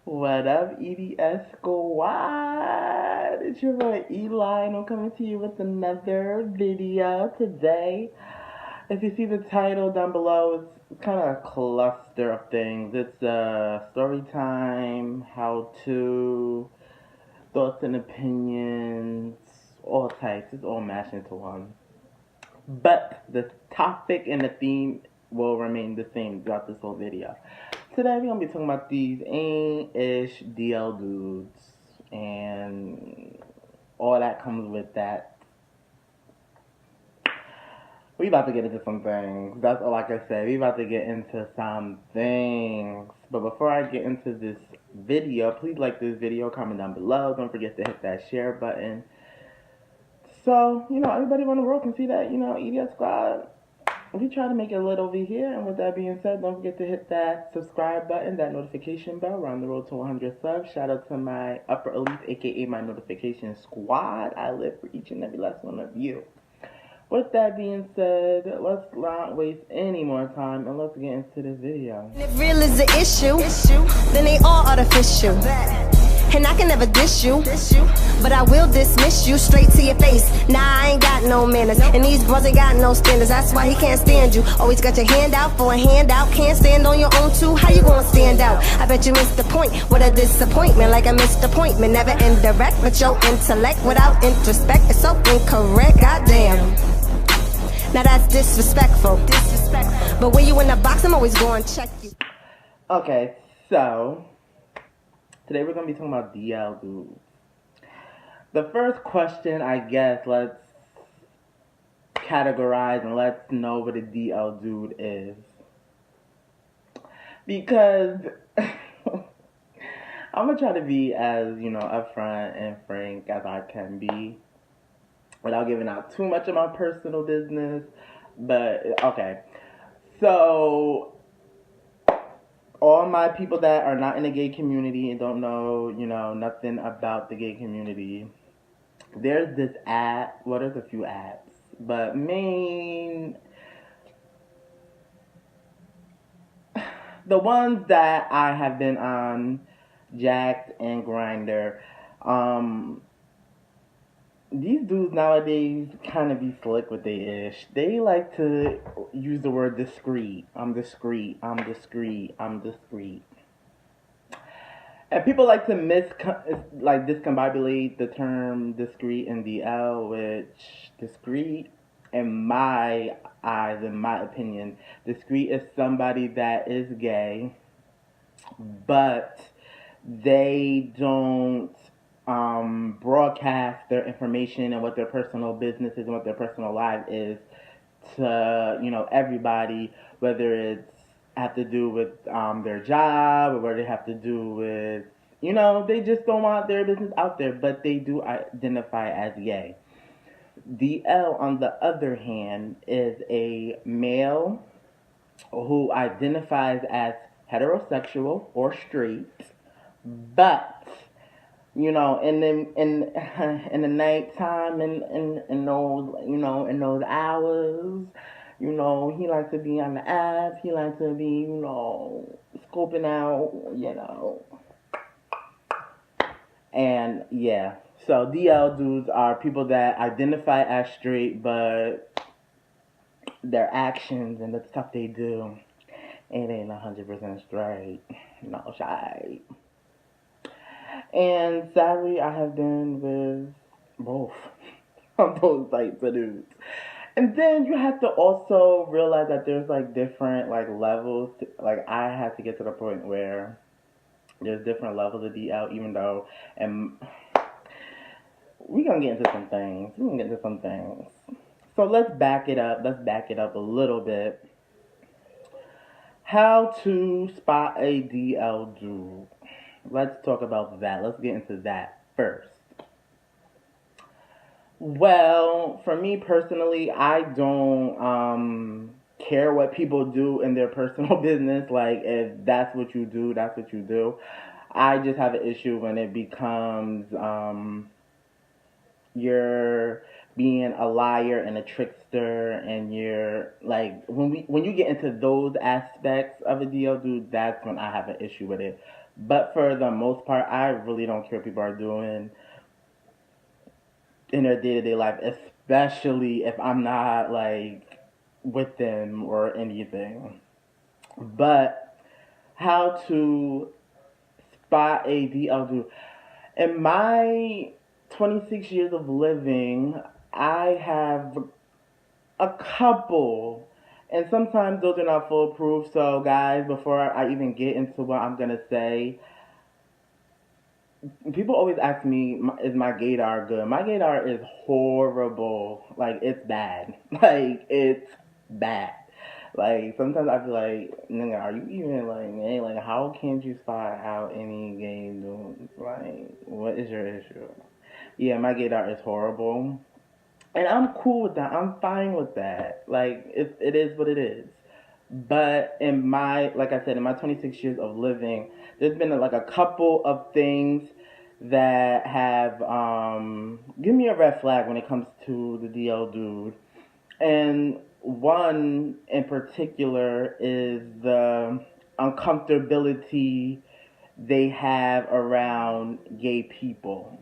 What up, EDS Squad? It's your boy Eli, and I'm coming to you with another video today. If you see the title down below, it's kind of a cluster of things. It's story time, how to, thoughts and opinions, all types. It's all mashed into one. But the topic and the theme will remain the same throughout this whole video. Today we're gonna be talking about these ain't-ish DL dudes and all that comes with that. We about to get into some things. That's all I can say. We about to get into some things. But before I get into this video, please like this video, comment down below. Don't forget to hit that share button. So, everybody around the world can see that, EDS Squad, we try to make it lit over here. And with that being said, don't forget to hit that subscribe button, that notification bell. We're on the road to 100 subs. Shout out to my upper elite, aka my notification squad. I live for each and every last one of you. With that being said, let's not waste any more time and let's get into this video. If real is the issue, then they all artificial. And I can never dish you, but I will dismiss you straight to your face. Nah, I ain't got no manners, and these bros ain't got no standards. That's why he can't stand you. Always got your hand out for a handout. Can't stand on your own too. How you gonna stand out? I bet you missed the point. What a disappointment, like a missed appointment. Never indirect, but your intellect without introspect is so incorrect. Goddamn. Now that's disrespectful. But when you in the box, I'm always going to check you. Okay, so today we're going to be talking about DL dudes. The first question, I guess, let's categorize and let's know what a DL dude is. Because I'm going to try to be as, upfront and frank as I can be without giving out too much of my personal business. But, okay. So, all my people that are not in the gay community and don't know, nothing about the gay community, there's this app, well, there's a few apps, but the ones that I have been on, Jack'd and Grindr, these dudes nowadays kind of be slick with they ish. They like to use the word discreet. I'm discreet. I'm discreet. I'm discreet. And people like to discombobulate the term discreet and DL, which discreet, in my eyes, in my opinion, discreet is somebody that is gay, but they don't broadcast their information and what their personal business is and what their personal life is to everybody, whether it's have to do with their job or whether they have to do with they just don't want their business out there, but they do identify as gay. DL, on the other hand, is a male who identifies as heterosexual or straight, but in the nighttime, in those, in those hours, he likes to be on the apps. He likes to be, scoping out, and yeah. So DL dudes are people that identify as straight, but their actions and the stuff they do, it ain't 100% straight. No shy. And sadly, I have been with both of those types of dudes. And then you have to also realize that there's different levels. I had to get to the point where there's different levels of DL, even though, and we're gonna get into some things. So let's back it up. Let's back it up a little bit. How to spot a DL dude. Let's talk about that. Let's get into that first. Well, for me personally, I don't care what people do in their personal business. If that's what you do, that's what you do. I just have an issue when it becomes you're being a liar and a trickster, and you're like when you get into those aspects of a DL dude, that's when I have an issue with it. But for the most part, I really don't care what people are doing in their day to day life, especially if I'm not like with them or anything. But how to spot a DL dude? In my 26 years of living, I have a couple, and sometimes those are not foolproof. So, guys, before I even get into what I'm gonna say, people always ask me, "Is my gaydar good?" My gaydar is horrible. Like it's bad. Like it's bad. Like sometimes I feel like, nigga, are you even like, hey, like how can't you spot out any gay dudes? Like, what is your issue? Yeah, my gaydar is horrible. And I'm cool with that. I'm fine with that. Like it is what it is. But in my, like I said, in my 26 years of living, there's been like a couple of things that have given me a red flag when it comes to the DL dude. And one in particular is the uncomfortability they have around gay people.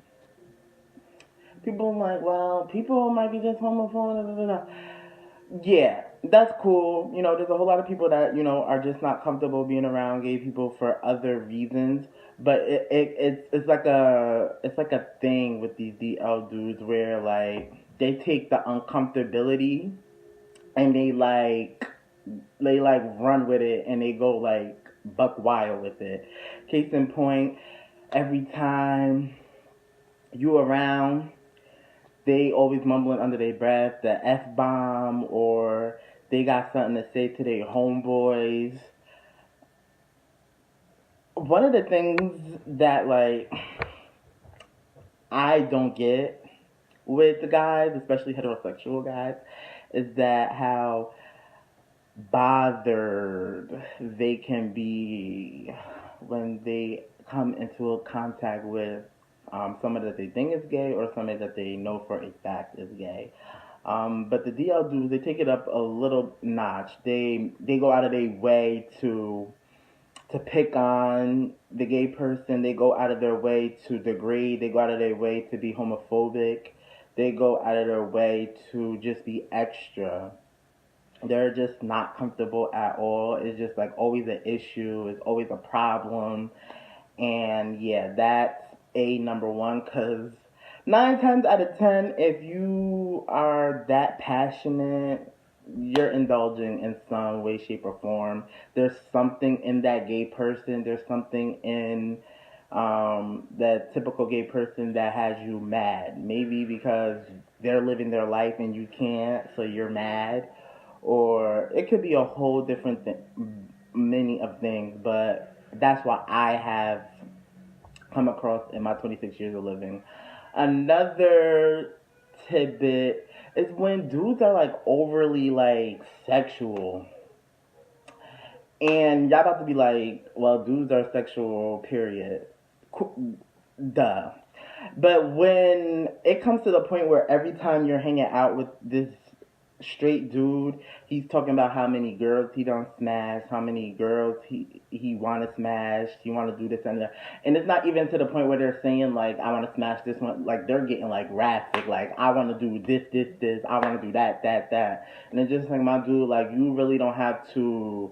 People are like, well, people might be just homophobic. Da, da, da. Yeah, that's cool. You know, there's a whole lot of people that, you know, are just not comfortable being around gay people for other reasons. But it's like a thing with these DL dudes where like they take the uncomfortability and they like run with it and they go like buck wild with it. Case in point, every time you around, they always mumbling under their breath the F bomb, or they got something to say to their homeboys. One of the things that like I don't get with the guys, especially heterosexual guys, is that how bothered they can be when they come into a contact with somebody that they think is gay or somebody that they know for a fact is gay. But the DL dudes, they take it up a little notch. They go out of their way to pick on the gay person. They go out of their way to degrade. They go out of their way to be homophobic. They go out of their way to just be extra. They're just not comfortable at all. It's just like always an issue. It's always a problem. And yeah, that's a number one, because 9 times out of 10, if you are that passionate, you're indulging in some way, shape, or form. There's something in that gay person. There's something in that typical gay person that has you mad. Maybe because they're living their life and you can't, so you're mad. Or it could be a whole different many of things, but that's what I have come across in my 26 years of living. Another tidbit is when dudes are like overly like sexual. And y'all about to be like, well, dudes are sexual, period. Duh. But when it comes to the point where every time you're hanging out with this straight dude, he's talking about how many girls he done smash, how many girls he want to smash, he want to do this and that, and it's not even to the point where they're saying like I want to smash this one, like they're getting like graphic, like I want to do this, I want to do that, and it's just like, my dude, like you really don't have to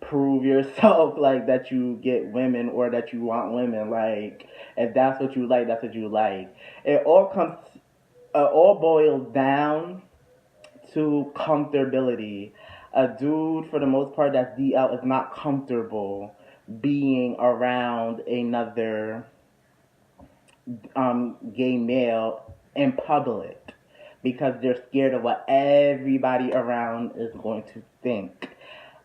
prove yourself like that you get women or that you want women. Like if that's what you like, that's what you like. It all boils down to comfortability. A dude, for the most part, that's DL is not comfortable being around another gay male in public because they're scared of what everybody around is going to think.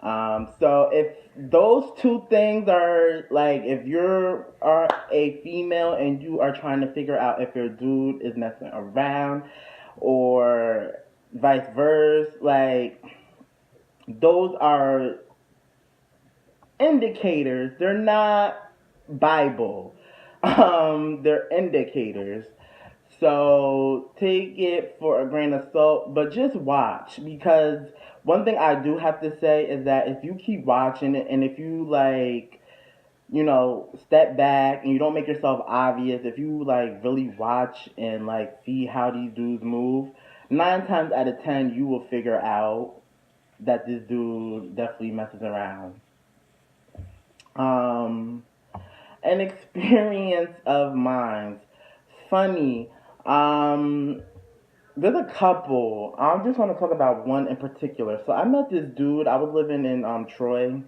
So if those two things are like, if you are a female and you are trying to figure out if your dude is messing around or vice versa, like those are indicators. They're not Bible. They're indicators. So take it for a grain of salt, but just watch, because one thing I do have to say is that if you keep watching it and if you like, step back and you don't make yourself obvious, if you like really watch and like see how these dudes move, 9 times out of 10 you will figure out that this dude definitely messes around. Um, an experience of mine. Funny. Um, there's a couple. I just want to talk about one in particular. So I met this dude. I was living in Troy.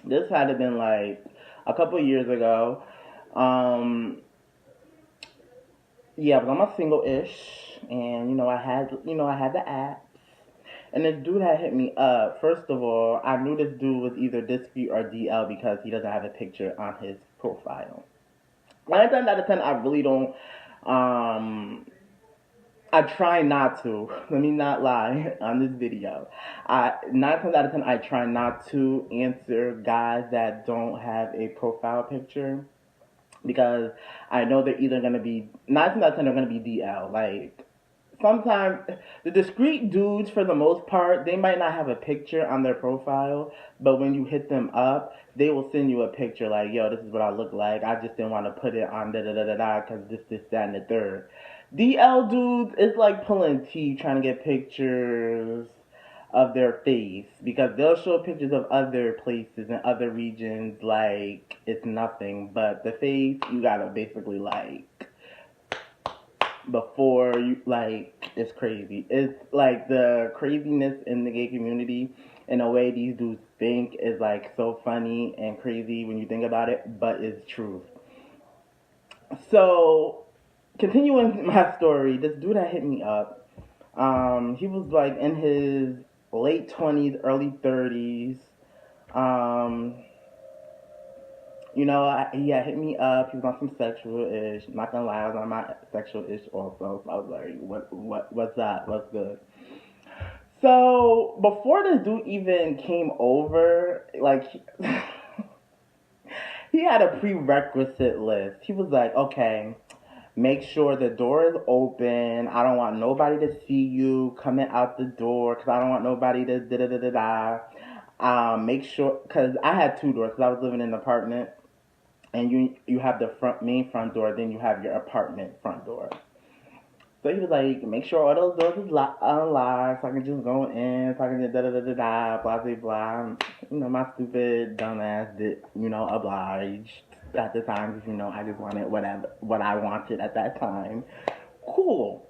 This had to been like a couple years ago. Um, yeah, I was on my single-ish, and I had the apps, and this dude had hit me up. First of all, I knew this dude was either discreet or DL because he doesn't have a picture on his profile. 9 times out of 10, I really don't. I try not to. Let me not lie on this video. 9 times out of 10, I try not to answer guys that don't have a profile picture because I know they're either gonna be 9 times out of 10 they're gonna be DL. Like sometimes the discreet dudes, for the most part, they might not have a picture on their profile, but when you hit them up, they will send you a picture like, yo, this is what I look like. I just didn't want to put it on da da da da da because this, that, and the third. DL dudes, it's like pulling teeth trying to get pictures of their face because they'll show pictures of other places and other regions like it's nothing, but the face, you gotta basically like before you like, it's crazy. It's like the craziness in the gay community in a way these dudes think is like so funny and crazy when you think about it, but it's truth. So continuing my story, this dude that hit me up, he was like in his late 20s, early 30s. Um, he had hit me up. He was on some sexual ish. Not gonna lie, I was on my sexual ish also. So I was like, what's that? What's good? So before this dude even came over, like, he had a prerequisite list. He was like, okay, make sure the door is open. I don't want nobody to see you coming out the door because I don't want nobody to da da da da da. Make sure, because I had two doors because I was living in an apartment, and you have the main front door, then you have your apartment front door. So he was like, make sure all those doors is unlocked so I can just go in, so I can just da da da da da, blah blah blah. My stupid dumbass did, obliged at the time because I just wanted what I wanted at that time. Cool.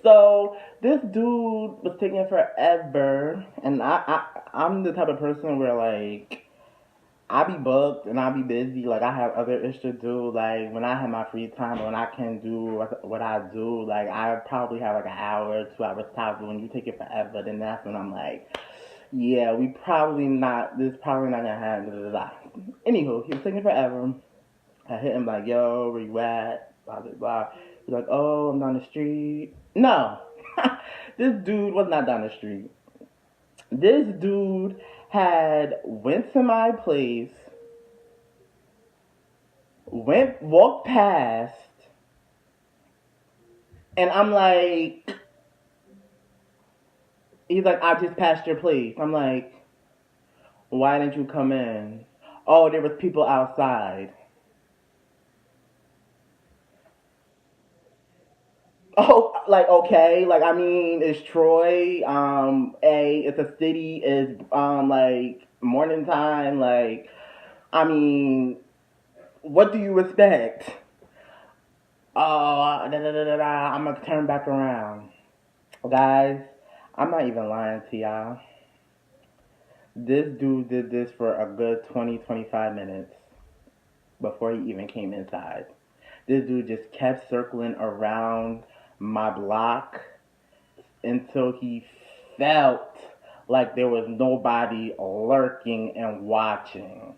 So this dude was taking forever, and I'm the type of person where like I be booked and I be busy. Like I have other ish to do. Like when I have my free time, when I can do what I do, like I probably have like an hour, 2 hours tops. But when you take it forever, then that's when I'm like, yeah, this probably not gonna happen. Da, da, da. Anywho, he was taking forever. I hit him like, yo, where you at? Blah blah blah. He's like, oh, I'm down the street. No, this dude was not down the street. This dude had went to my place, walked past, and I'm like, he's like, I just passed your place. I'm like, why didn't you come in? Oh, there was people outside. Oh, like okay, like I mean, it's Troy. It's a city. It's like morning time. Like, I mean, what do you expect? Oh, da, da, da, da, da. I'm gonna turn back around, guys. I'm not even lying to y'all. This dude did this for a good 20-25 minutes before he even came inside. This dude just kept circling around my block until he felt like there was nobody lurking and watching.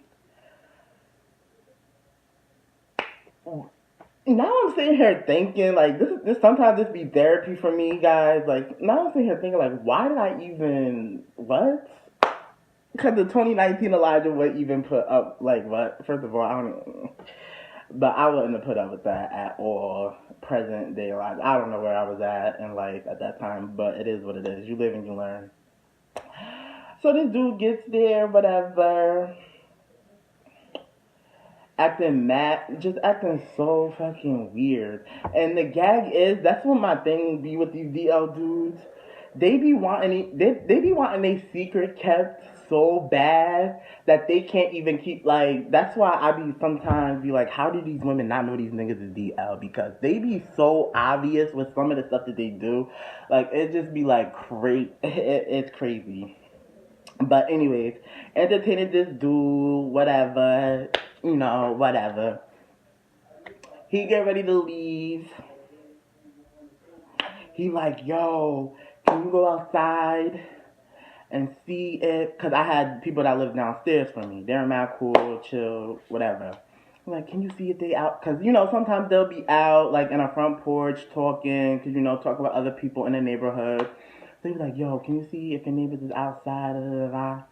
Now I'm sitting here thinking, like, this sometimes this be therapy for me, guys. Like, now I'm sitting here thinking, like, why did I even, what? Because the 2019 Elijah would even put up, like, what? First of all, I don't know. But I wouldn't have put up with that at all. Present day life. I don't know where I was at in life at that time, but it is what it is. You live and you learn. So this dude gets there, whatever, acting mad, just acting so fucking weird. And the gag is, that's what my thing be with these DL dudes. They be wanting they be wanting their secret kept so bad that they can't even keep, like, that's why I be sometimes be like, how do these women not know these niggas is DL? Because they be so obvious with some of the stuff that they do. Like, it just be like it's crazy. But anyways, entertaining this dude, whatever, whatever. He get ready to leave. He like, yo, can you go outside and see it? Because I had people that live downstairs from me. They're mad cool, chill, whatever. I'm like, can you see if they out? Because, sometimes they'll be out, like, in a front porch talking, because, talk about other people in the neighborhood. So he's like, yo, can you see if your neighbors is outside? Da, da, da.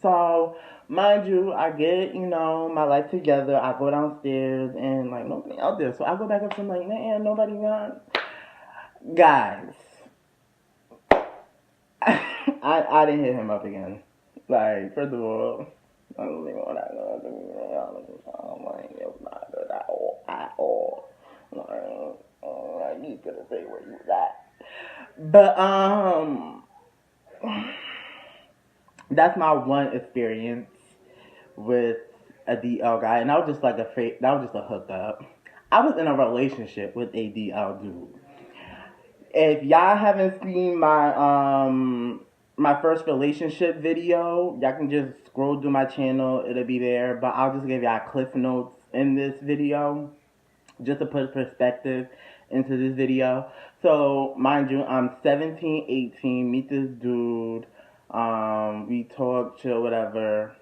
So, mind you, I get, my life together. I go downstairs and, like, nobody out there. So I go back up to him, like, man, nobody gone. Guys, I didn't hit him up again. Like, first of all, I don't even want to go to me. Like, it was not good at all. Like, you could have said where you was at. But, that's my one experience with a DL guy, and that was just like that was just a hookup. I was in a relationship with a DL dude. If y'all haven't seen my first relationship video, y'all can just scroll through my channel, it'll be there. But I'll just give y'all cliff notes in this video, just to put perspective into this video. So, mind you, I'm 17, 18, meet this dude. We talk, chill, whatever.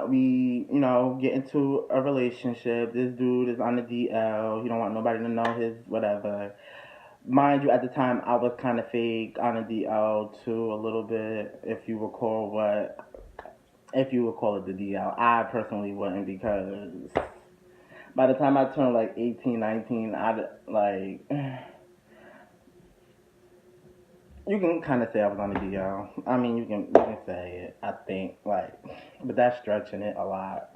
We, get into a relationship. This dude is on the DL. He don't want nobody to know his whatever. Mind you, at the time, I was kind of fake on the DL too, a little bit, if you recall it the DL. I personally wouldn't, because by the time I turned like 18, 19, you can kind of say I was on the DL. I mean, you can say it, I think, but that's stretching it a lot.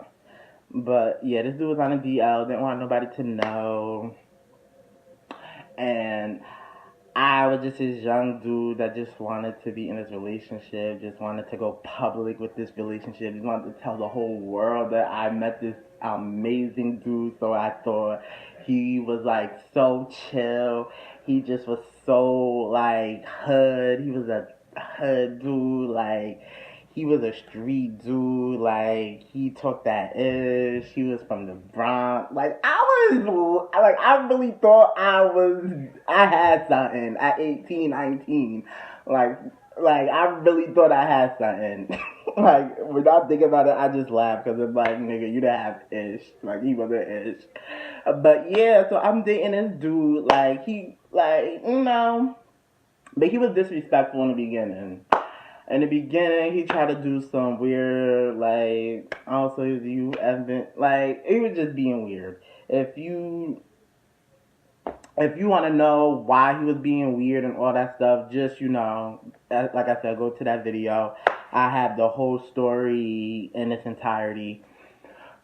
But yeah, this dude was on the DL, didn't want nobody to know. And I was just this young dude that just wanted to be in this relationship, just wanted to go public with this relationship, just wanted to tell the whole world that I met this amazing dude. So I thought he was like so chill. He just was so like hood. He was a hood dude, like he was a street dude, like he took that ish. He was from the Bronx. I really thought I had something at 18, 19. Like I really thought I had something. Like, when I think about it, I just laugh, because it's like, nigga, you didn't have ish. Like, he wasn't ish. But yeah, so I'm dating this dude, but he was disrespectful in the beginning. In the beginning, he tried to do some weird, also, you haven't, he was just being weird. If you want to know why he was being weird and all that stuff, just, like I said, go to that video. I have the whole story in its entirety.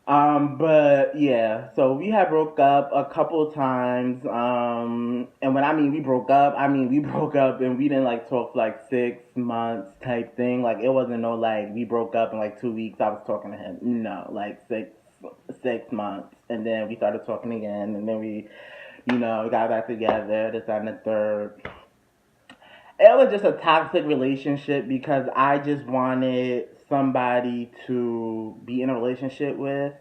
But yeah, so we had broke up a couple of times. And when I mean we broke up and we didn't talk for 6 months type thing. It wasn't no we broke up in 2 weeks I was talking to him. No, 6 months. And then we started talking again, and then we got back together, this, that, and the third. It was just a toxic relationship, because I just wanted somebody to be in a relationship with.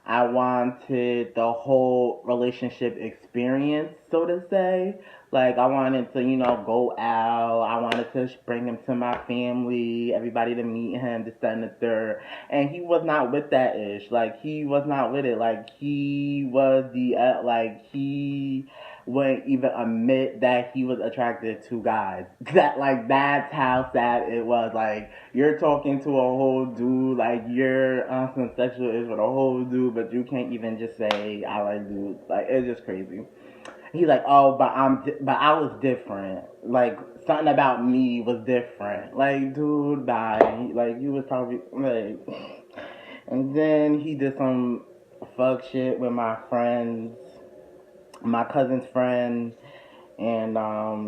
I wanted the whole relationship experience, so to say. I wanted to, go out. I wanted to bring him to my family, everybody to meet him, this, that, and the third. And he was not with that ish. He was not with it. He was he wouldn't even admit that he was attracted to guys. That's how sad it was. Like, you're talking to a whole dude, like, you're on some sexual is with a whole dude, but you can't even just say, I like dudes. Like, it's just crazy. He's like, oh, but I was different. Like, something about me was different. Like, dude, bye. Like, you was probably, like, and then he did some fuck shit with my friends, my cousin's friend, and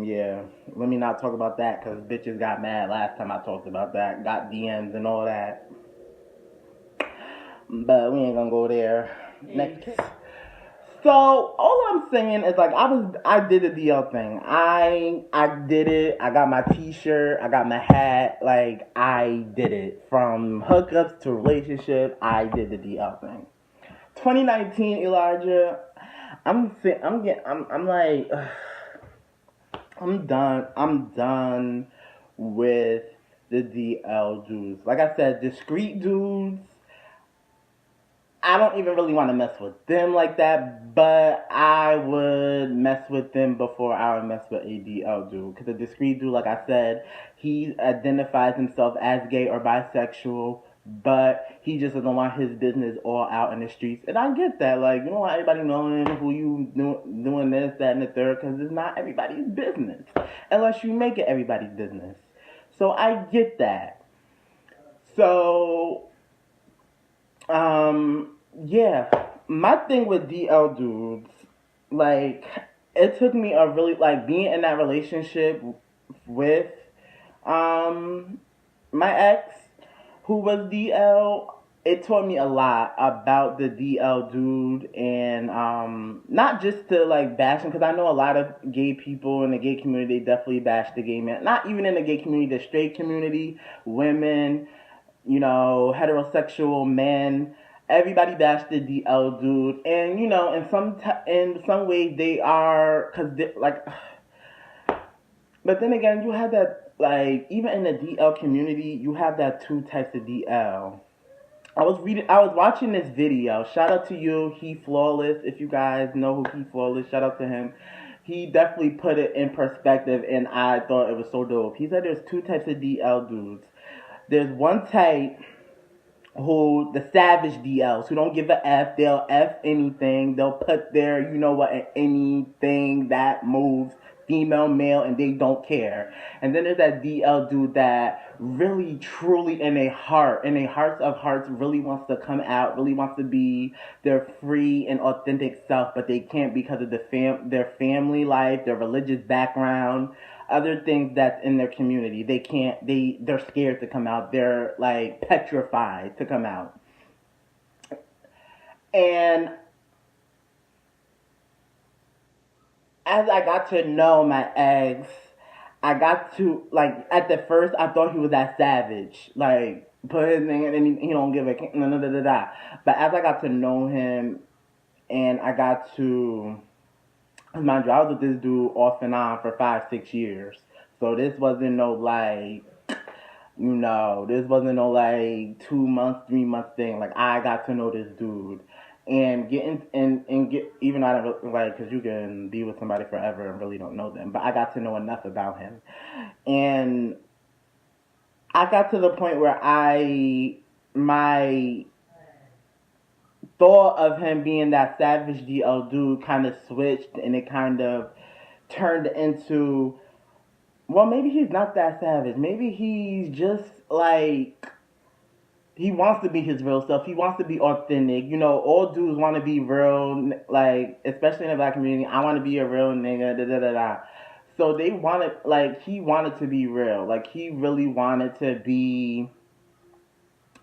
yeah, let me not talk about that because bitches got mad last time I talked about that, got DMs and all that. But we ain't gonna go there. Next. So all I'm saying is like I did the DL thing. I did it. I got my T-shirt. I got my hat. Like I did it from hookups to relationship. I did the DL thing. 2019 Elijah. I'm like I'm done. I'm done with the DL dudes. Like I said, discreet dudes. I don't even really want to mess with them like that, but I would mess with them before I would mess with a DL dude. Because a discreet dude, like I said, he identifies himself as gay or bisexual, but he just doesn't want his business all out in the streets. And I get that. Like, you don't want everybody knowing who you doing this, that, and the third, because it's not everybody's business. Unless you make it everybody's business. So I get that. So, yeah, my thing with DL dudes, like, it took me a really, like, being in that relationship with, my ex, who was DL, it taught me a lot about the DL dude, and, not just to, like, bash him, because I know a lot of gay people in the gay community, they definitely bash the gay man, not even in the gay community, the straight community, women, you know, heterosexual men, everybody bashed the DL dude, and you know, in some ways they are, like, but then again, you have that, like, even in the DL community, you have that two types of DL. I was watching this video. Shout out to you, He Flawless. If you guys know who He Flawless, shout out to him. He definitely put it in perspective, and I thought it was so dope. He said there's two types of DL dudes. There's one type who, the savage DLs, who don't give a F. They'll F anything. They'll put their, you know what, in anything that moves, female, male, and they don't care. And then there's that DL dude that really, truly, in a hearts of hearts, really wants to come out, really wants to be their free and authentic self, but they can't because of their family life, their religious background, other things that's in their community. They're scared to come out. They're like petrified to come out. And as I got to know my ex, I got to, like, at the first I thought he was that savage, like, put his name and he don't give a da. But as I got to know him, and I got to, mind you, I was with this dude off and on for 5-6 years. So this wasn't no, like, you know, this wasn't no, like, 2 months, 3 months thing. Like, I got to know this dude. And even out of, like, because you can be with somebody forever and really don't know them. But I got to know enough about him. And I got to the point where my thought of him being that savage DL dude kind of switched, and it kind of turned into, well, maybe he's not that savage. Maybe he's just like, he wants to be his real self. He wants to be authentic. You know, all dudes want to be real, like, especially in the black community. I want to be a real nigga, da da da da. So they wanted, like, he wanted to be real. Like, he really wanted to be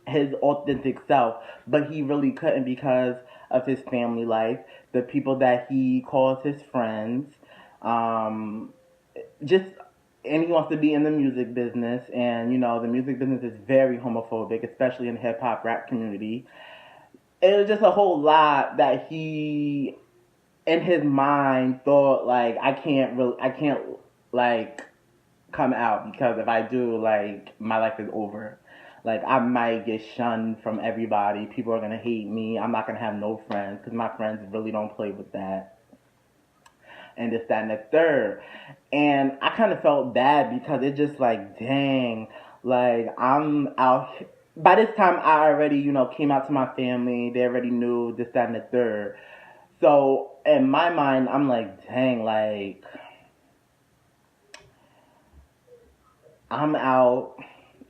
his authentic self, but he really couldn't because of his family life, the people that he calls his friends, just, and he wants to be in the music business, and you know, the music business is very homophobic, especially in the hip-hop rap community. It was just a whole lot that he, in his mind, thought, like, I can't, like, come out, because if I do, like, my life is over. Like, I might get shunned from everybody. People are going to hate me. I'm not going to have no friends, because my friends really don't play with that. and this, that, and the third. And I kind of felt bad because it just like, dang, like I'm out. By this time, I already, came out to my family. They already knew this, that, and the third. So in my mind, I'm like, dang, like I'm out.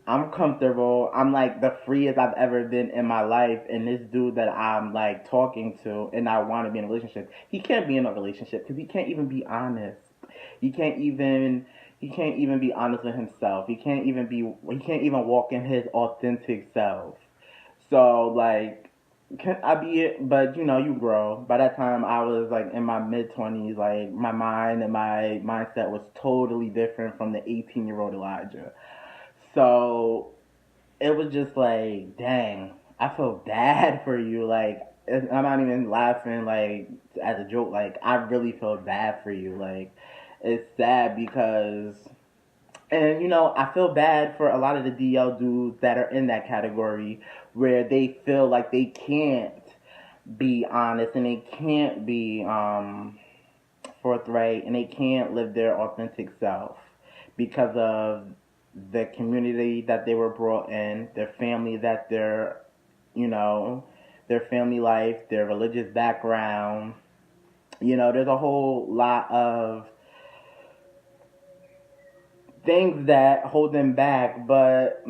I'm comfortable. I'm like the freest I've ever been in my life. And this dude that I'm like talking to and I want to be in a relationship, he can't be in a relationship because he can't even be honest. He can't even he can't even be honest with himself. He can't even walk in his authentic self. So like can I be it? But you grow. By that time, I was like in my mid 20s. Like my mind and my mindset was totally different from the 18-year-old Elijah. So it was just like, dang, I feel bad for you. Like, I'm not even laughing, like, as a joke. Like, I really feel bad for you. Like, it's sad because, and I feel bad for a lot of the DL dudes that are in that category where they feel like they can't be honest and they can't be forthright and they can't live their authentic self because of the community that they were brought in, their family that you know, their family life, their religious background. There's a whole lot of things that hold them back, but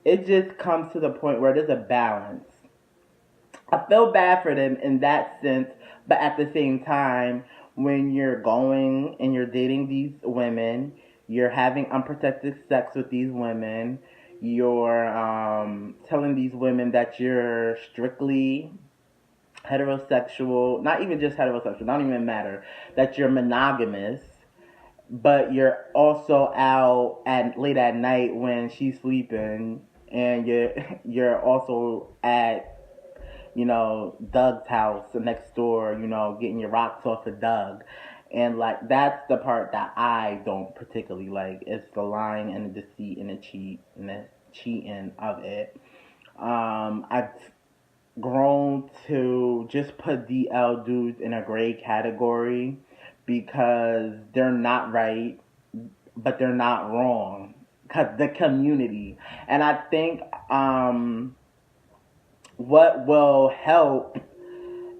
it just comes to the point where there's a balance. I feel bad for them in that sense, but at the same time, when you're going and you're dating these women, you're having unprotected sex with these women, you're telling these women that you're strictly heterosexual, not even just heterosexual, don't even matter, that you're monogamous, but you're also out at late at night when she's sleeping, and you're also at Doug's house next door, getting your rocks off of Doug. And like that's the part that I don't particularly like. It's the lying and the deceit and the cheating of it. I've grown to just put DL dudes in a gray category because they're not right, but they're not wrong. Cause the community, and I think what will help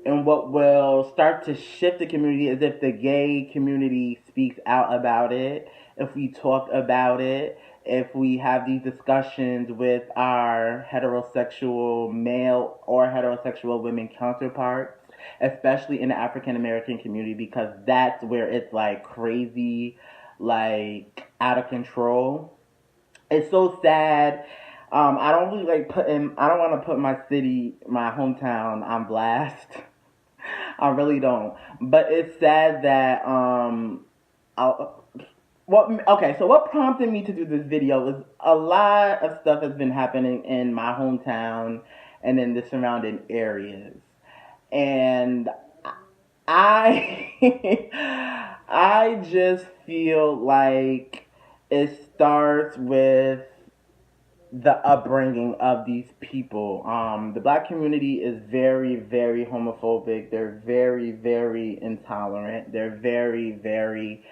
and what will start to shift the community is if the gay community speaks out about it, if we talk about it, if we have these discussions with our heterosexual male or heterosexual women counterparts, especially in the African American community, because that's where it's like crazy, like out of control. It's so sad. I don't really like putting. I don't want to put my city, my hometown, on blast. I really don't. But it's sad that I, okay, so what prompted me to do this video is a lot of stuff has been happening in my hometown and in the surrounding areas, and I I just feel like it starts with the upbringing of these people. The black community is very, very homophobic. They're very, very intolerant. They're very, very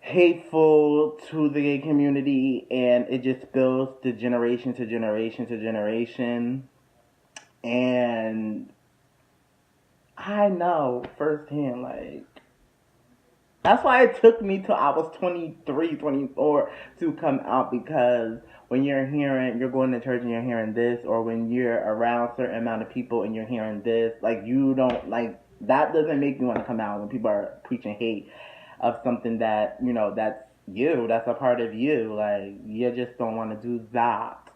hateful to the gay community, and it just builds to generation to generation to generation. And I know firsthand, like, that's why it took me till I was 23, 24 to come out, because when you're going to church and you're hearing this, or when you're around a certain amount of people and you're hearing this, like, you don't, like, that doesn't make me want to come out when people are preaching hate of something that, that's you, that's a part of you, like, you just don't want to do that.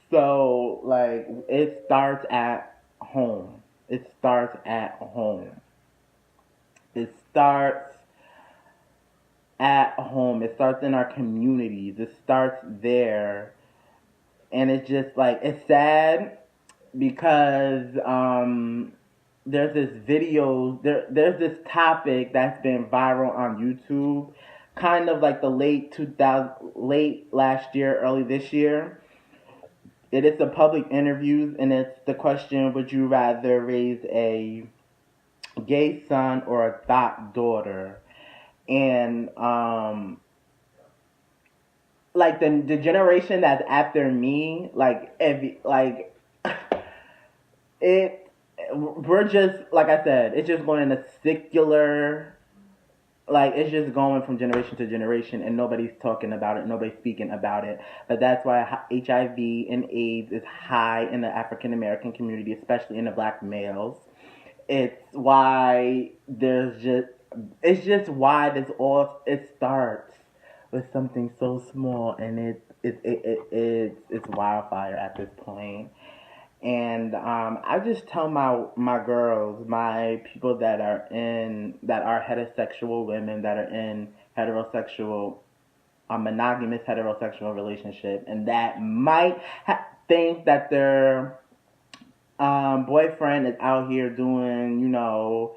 So, like, it starts at home. It starts at home. It starts at home. It starts in our communities. It starts there. And it's just like, it's sad because there's this video, there's this topic that's been viral on YouTube, kind of like the late last year, early this year. It is the public interviews, and it's the question, would you rather raise a gay son or a thought daughter. And like the generation that's after me, like every like it we're just like I said, it's just going in a secular, like it's just going from generation to generation and nobody's talking about it, nobody's speaking about it. But that's why HIV and AIDS is high in the African American community, especially in the black males. It's why there's just it's just why this all it starts with something so small, and it's wildfire at this point. And I just tell my girls, my people that are heterosexual women that are in heterosexual a monogamous heterosexual relationship, and that might think that their boyfriend is out here doing, you know,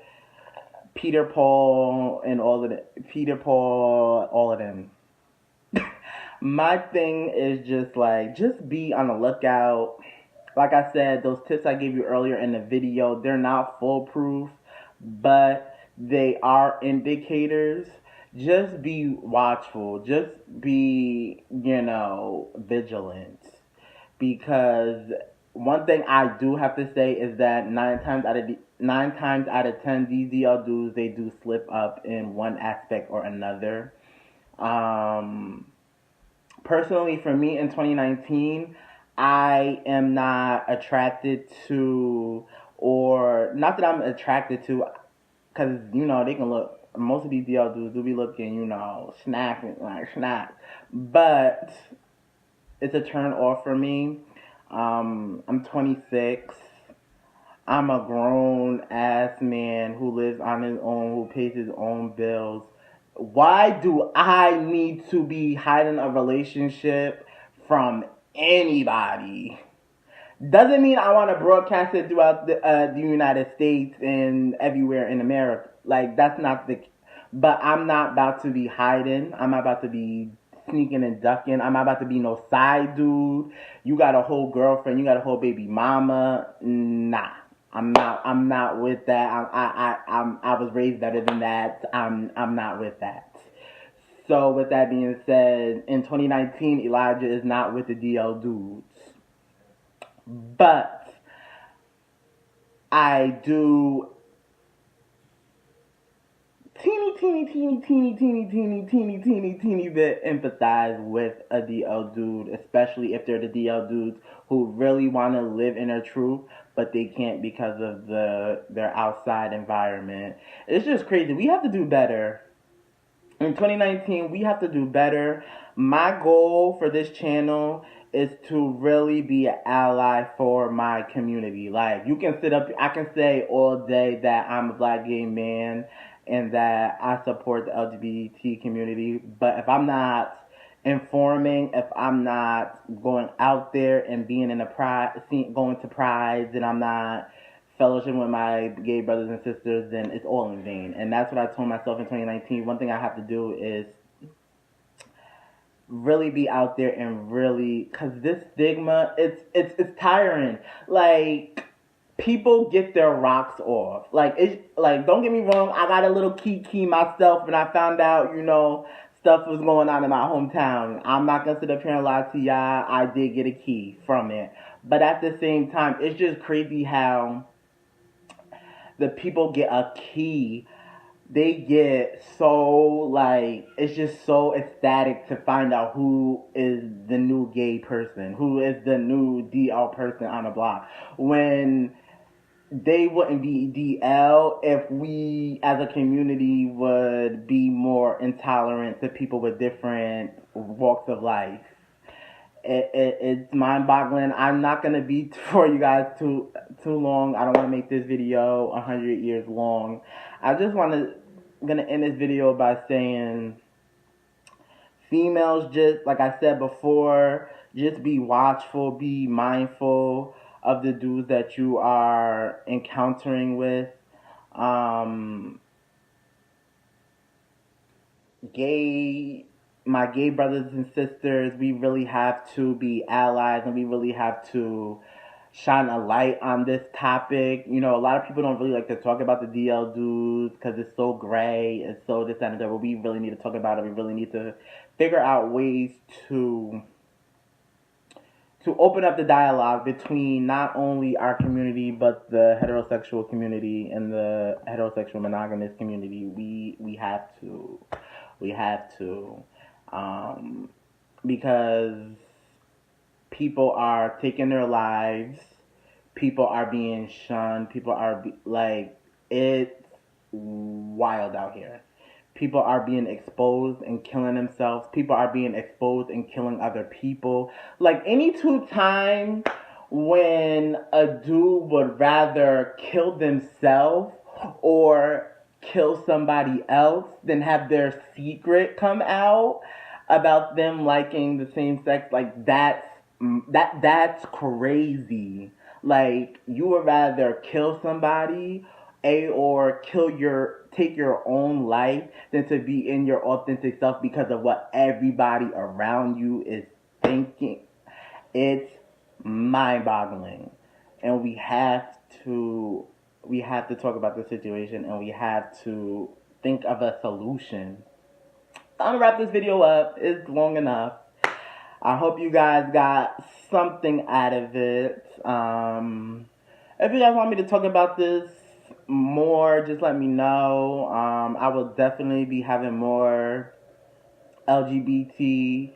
Peter Paul and all of the Peter Paul, all of them. My thing is just like, just be on the lookout. Like I said, those tips I gave you earlier in the video, they're not foolproof, but they are indicators. Just be watchful. Just be, you know, vigilant. Because one thing I do have to say is that 9 times out of 10, these DL dudes, they do slip up in one aspect or another. Um, Personally, for me in 2019, I am not attracted to, or not that I'm attracted to, because you know they can look. Most of these DL dudes do be looking, you know, snapping like snap, but it's a turn off for me. I'm 26. I'm a grown ass man who lives on his own, who pays his own bills. Why do I need to be hiding a relationship from anybody? Doesn't mean I want to broadcast it throughout the United States and everywhere in America. Like, that's not the. But I'm not about to be hiding. I'm not about to be sneaking and ducking. I'm not about to be no side dude. You got a whole girlfriend. You got a whole baby mama. Nah. I'm not. I'm not with that. I was raised better than that. I'm not with that. So with that being said, in 2019, Elijah is not with the DL dudes, but I do teeny bit empathize with a DL dude, especially if they're the DL dudes who really want to live in their truth, but they can't because of their outside environment. It's just crazy. We have to do better. In 2019, we have to do better. My goal for this channel is to really be an ally for my community. Like, you can sit up, I can say all day that I'm a black gay man and that I support the LGBT community, but if I'm not informing, if I'm not going out there and being in a pride, going to prides, and I'm not fellowship with my gay brothers and sisters, then it's all in vain. And that's what I told myself in 2019. One thing I have to do is really be out there and really, cause this stigma, it's tiring. Like, people get their rocks off. Like, it's like, don't get me wrong, I got a little key myself when I found out, you know, stuff was going on in my hometown. I'm not gonna sit up here and lie to y'all. I did get a key from it. But at the same time, it's just crazy how the people get a key, they get so, like, it's just so ecstatic to find out who is the new gay person, who is the new DL person on the block, when they wouldn't be DL if we as a community would be more intolerant to people with different walks of life. It's mind-boggling. I'm not gonna be for you guys too long. I don't want to make this video 100 years long. I just gonna end this video by saying, females, just like I said before, just be watchful, be mindful of the dudes that you are encountering with. My gay brothers and sisters, we really have to be allies, and we really have to shine a light on this topic. You know, a lot of people don't really like to talk about the DL dudes because it's so gray, it's so this and that, but we really need to talk about it. We really need to figure out ways to open up the dialogue between not only our community but the heterosexual community and the heterosexual monogamous community. We have to, because people are taking their lives, people are being shunned, people are like, it's wild out here. People are being exposed and killing themselves. People are being exposed and killing other people. Like, any two times when a dude would rather kill themselves or kill somebody else than have their secret come out about them liking the same sex, like, that's crazy. Like, you would rather kill somebody or take your own life than to be in your authentic self because of what everybody around you is thinking. It's mind-boggling. And we have to talk about the situation, and we have to think of a solution. I'm gonna wrap this video up. It's long enough. I hope you guys got something out of it. If you guys want me to talk about this more, just let me know. I will definitely be having more LGBT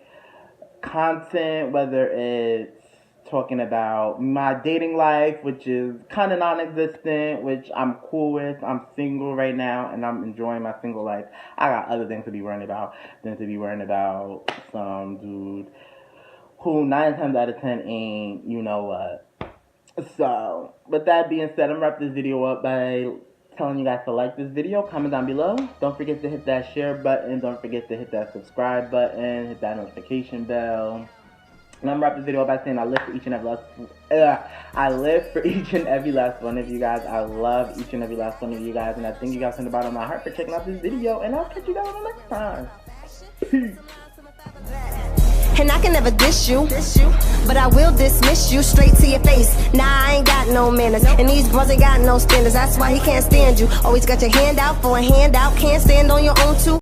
content, whether it's talking about my dating life, which is kind of non-existent, which I'm cool with. I'm single right now, and I'm enjoying my single life. I got other things to be worrying about than to be worrying about some dude who 9 times out of 10 ain't, you know what. So, with that being said, I'm going to wrap this video up by telling you guys to like this video, comment down below. Don't forget to hit that share button. Don't forget to hit that subscribe button. Hit that notification bell. And I'm going to wrap this video up by saying I live for each and every last one of you guys. I love each and every last one of you guys. And I thank you guys from the bottom of my heart for checking out this video. And I'll catch you guys on the next time. Peace. And I can never dish you, but I will dismiss you straight to your face. Nah, I ain't got no manners, and these bros ain't got no standards. That's why he can't stand you. Always got your hand out for a handout, can't stand on your own too.